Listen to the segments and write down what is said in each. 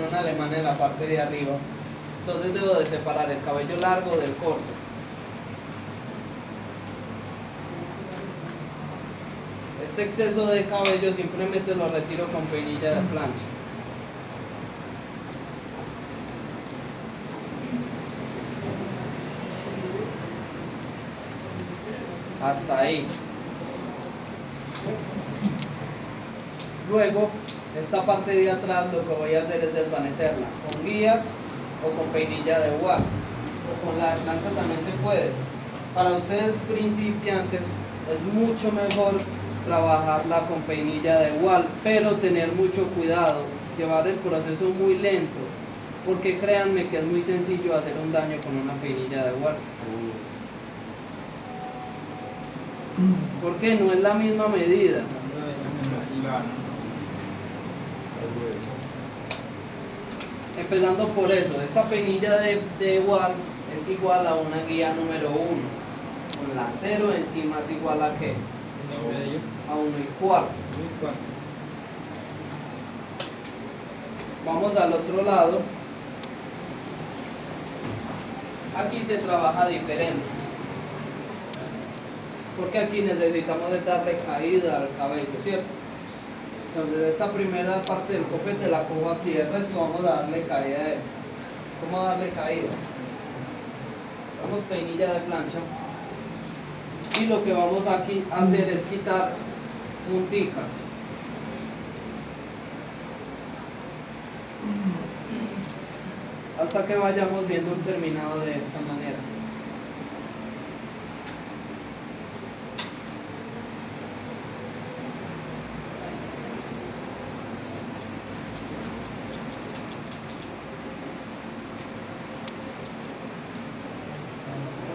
un alemán en la parte de arriba. Entonces debo de separar el cabello largo del corto. Este exceso de cabello simplemente lo retiro con peinilla de plancha. Hasta ahí. Luego, esta parte de atrás lo que voy a hacer es desvanecerla con guías o con peinilla de wal, o con la de plancha también se puede. Para ustedes principiantes es mucho mejor trabajarla con peinilla de wal, pero tener mucho cuidado, llevar el proceso muy lento, porque créanme que es muy sencillo hacer un daño con una peinilla de wal. Porque no es la misma medida. Empezando por eso, esta peinilla de wal es igual a una guía número 1, con la 0 encima es igual a ¿qué? A 1/4. Vamos al otro lado. Aquí se trabaja diferente, porque aquí necesitamos de darle caída al cabello, ¿cierto? Entonces esta primera parte del copete la cojo aquí, el resto vamos a darle caída a esto. ¿Cómo darle caída? Vamos peinilla de plancha y lo que vamos aquí a hacer es quitar punticas. Hasta que vayamos viendo un terminado de esta manera.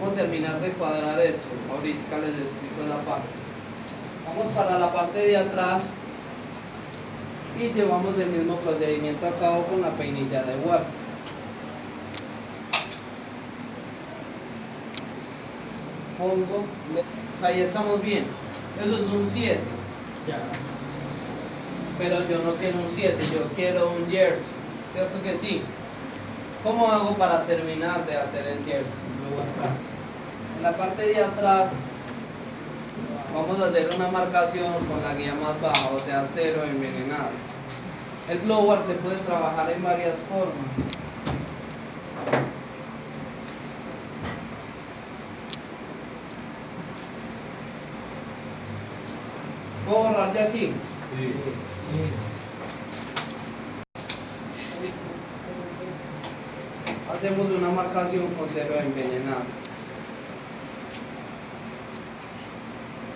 Vamos a terminar de cuadrar esto, ahorita les explico esa parte. Vamos para la parte de atrás y llevamos el mismo procedimiento a cabo con la peinilla de wal. Pongo, ahí estamos bien, eso es un 7, pero yo no quiero un 7, yo quiero un jersey, ¿cierto que sí? ¿Cómo hago para terminar de hacer el jersey? En la parte de atrás vamos a hacer una marcación con la guía más baja, o sea 0 envenenado. El blower se puede trabajar en varias formas. ¿Puedo borrar ya aquí? Sí. Hacemos una marcación con 0 envenenado.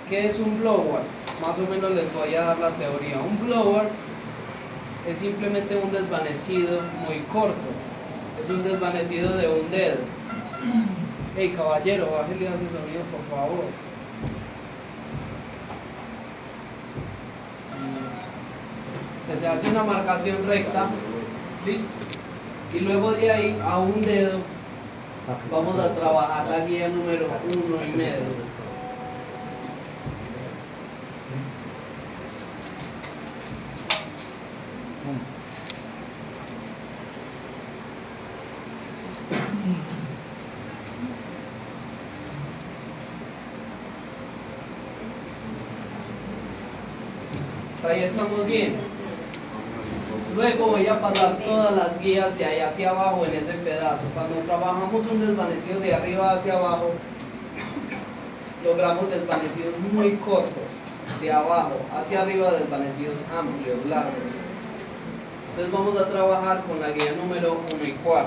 ¿Qué es un blower? Más o menos les voy a dar la teoría. Un blower es simplemente un desvanecido muy corto. Es un desvanecido de un dedo. Hey caballero, bájale a ese sonido por favor. Se hace una marcación recta, listo, y luego de ahí a un dedo vamos a trabajar la guía número 1,5. Ahí estamos bien. Luego voy a pasar todas las guías de ahí hacia abajo en ese pedazo. Cuando trabajamos un desvanecido de arriba hacia abajo, logramos desvanecidos muy cortos. De abajo hacia arriba, desvanecidos amplios, largos. Entonces vamos a trabajar con la guía número 1/4.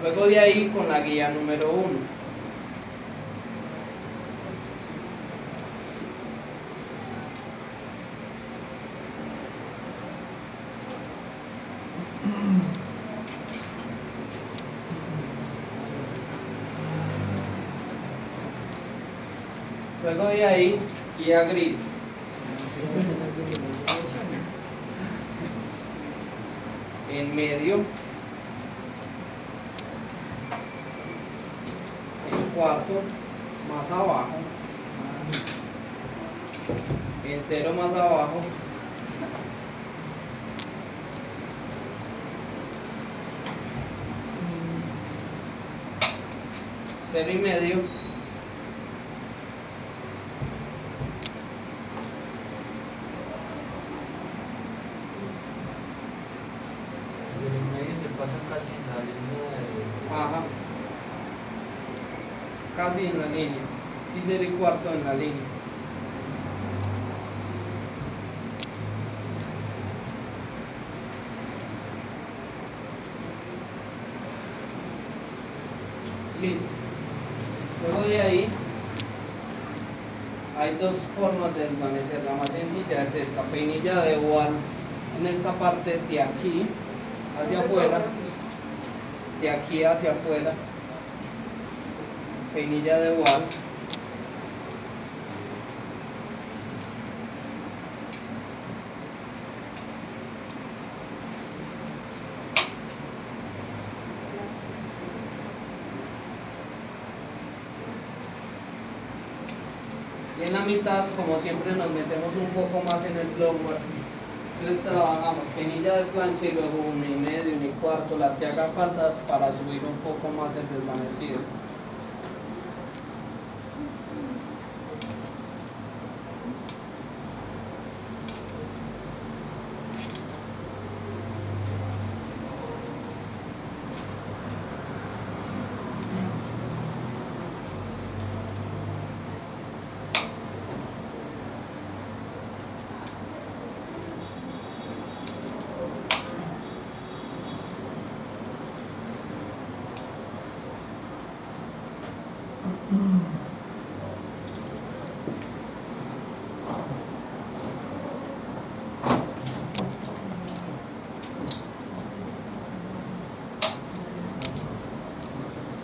Luego de ahí con la guía número 1. Luego de ahí, guía gris. En medio. En cuarto. Más abajo. en 0 más abajo, cero y medio, ajá, casi en la línea, y 0 y cuarto en la línea. Listo. Luego de ahí hay dos formas de desvanecer. La más sencilla es esta, peinilla de igual en esta parte de aquí hacia afuera, de aquí hacia afuera, peinilla de igual. Y en la mitad, como siempre, nos metemos un poco más en el blower. Entonces trabajamos peinilla de plancha y luego 1 y medio, 1 y cuarto, las que hagan faltas para subir un poco más el desvanecido.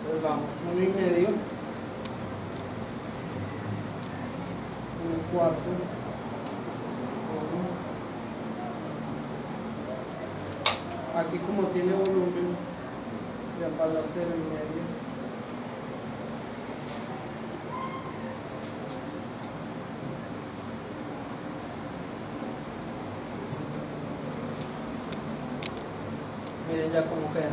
Entonces vamos 1 y medio, 1 y cuarto, 1. Aquí como tiene volumen, ya para 0 y medio. Miren ya cómo queda.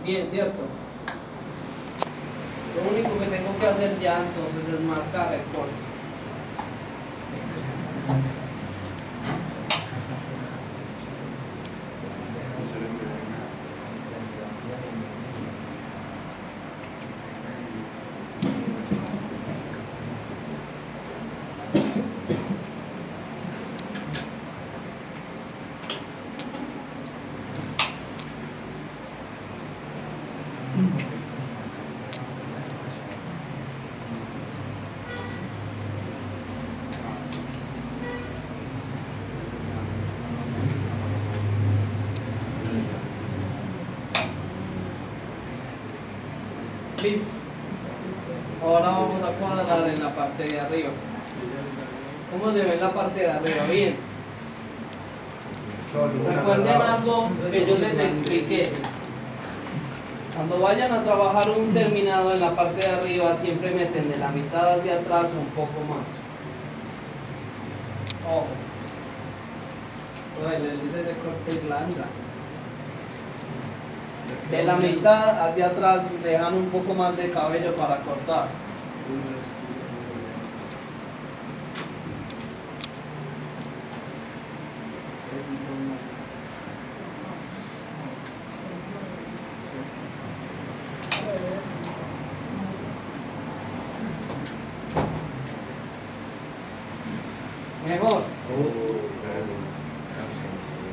Bien, ¿cierto? Lo único que tengo que hacer ya entonces es marcar el corte. Listo. Ahora vamos a cuadrar en la parte de arriba. ¿Cómo se ve en la parte de arriba? Bien. Recuerden algo que yo les expliqué. Cuando vayan a trabajar un terminado en la parte de arriba, siempre meten de la mitad hacia atrás un poco más. Ojo. Le dice de corte blanda. De la mitad hacia atrás dejan un poco más de cabello para cortar. Mejor.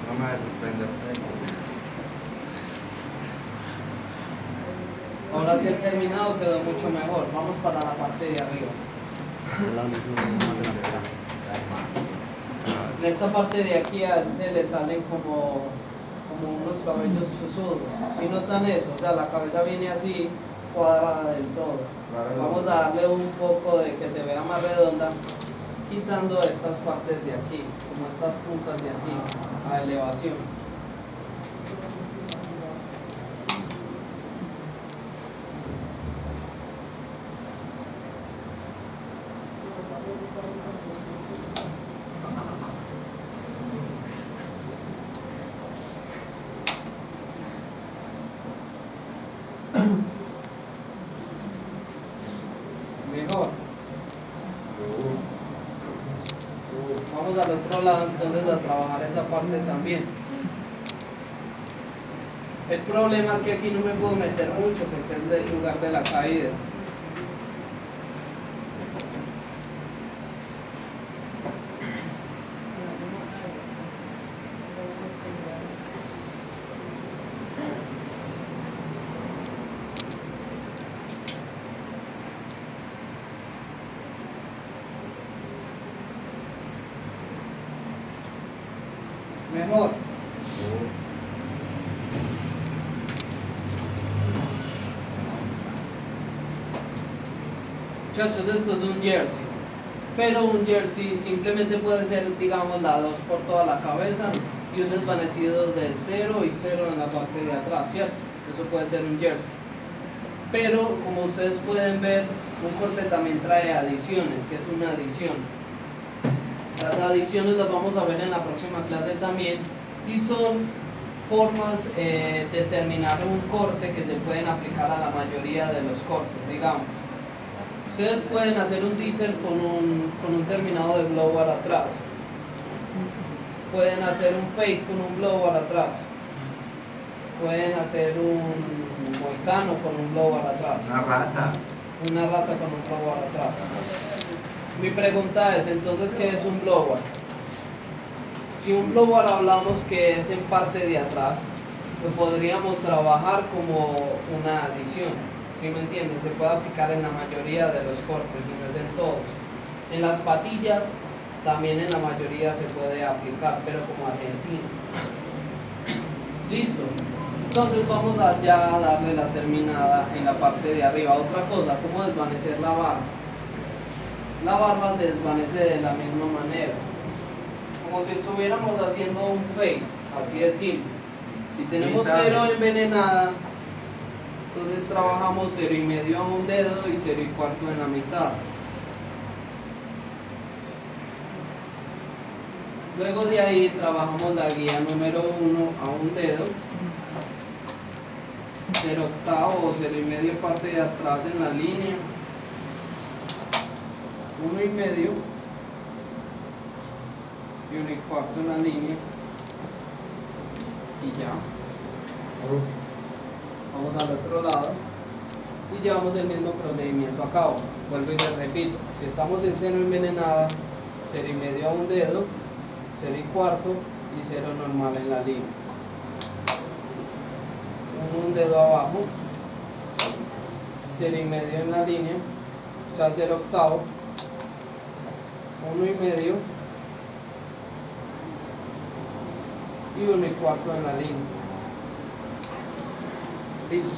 No me va a sorprender. Ahora sí el terminado quedó mucho mejor. Vamos para la parte de arriba. En esta parte de aquí a él se le salen como unos cabellos chuzudos. Si notan eso, o sea, la cabeza viene así cuadrada del todo. Vamos a darle un poco de que se vea más redonda, quitando estas partes de aquí, como estas puntas de aquí, a elevación. Mejor. Vamos al otro lado entonces a trabajar esa parte también. El problema es que aquí no me puedo meter mucho porque es del lugar de la caída. Mejor. Muchachos, esto es un jersey, pero un jersey simplemente puede ser, digamos, la 2 por toda la cabeza y un desvanecido de 0 y 0 en la parte de atrás, ¿cierto? Eso puede ser un jersey. Pero como ustedes pueden ver, un corte también trae adiciones, que es una adición. Las adiciones las vamos a ver en la próxima clase también y son formas de terminar un corte que se pueden aplicar a la mayoría de los cortes, digamos. Ustedes pueden hacer un teaser con un terminado de blower atrás. Pueden hacer un fade con un blower atrás. Pueden hacer un moicano con un blower atrás. Una rata. Una rata con un blower atrás. Mi pregunta es, entonces, ¿qué es un blower? Si un blower hablamos que es en parte de atrás, pues podríamos trabajar como una adición. ¿Sí me entienden? Se puede aplicar en la mayoría de los cortes y no es en todos. En las patillas también en la mayoría se puede aplicar, pero como argentino. Listo. Entonces vamos a ya darle la terminada en la parte de arriba. Otra cosa, ¿cómo desvanecer la barba? La barba se desvanece de la misma manera, como si estuviéramos haciendo un fade, así de simple. Si tenemos 0 envenenada, entonces trabajamos 0,5 a un dedo y 0,25 en la mitad. Luego de ahí trabajamos la guía número 1 a un dedo, 0,8 o 0,5 parte de atrás en la línea, 1,5 y 1,25 en la línea y ya. Vamos al otro lado y llevamos el mismo procedimiento a cabo. Vuelvo y les repito, si estamos en 0 envenenada, 0,5 a un dedo, 0,25 y 0 normal en la línea. Un dedo abajo, 0,5 en la línea, o sea 0,8, 1,5 y 1,25 en la línea. Listo.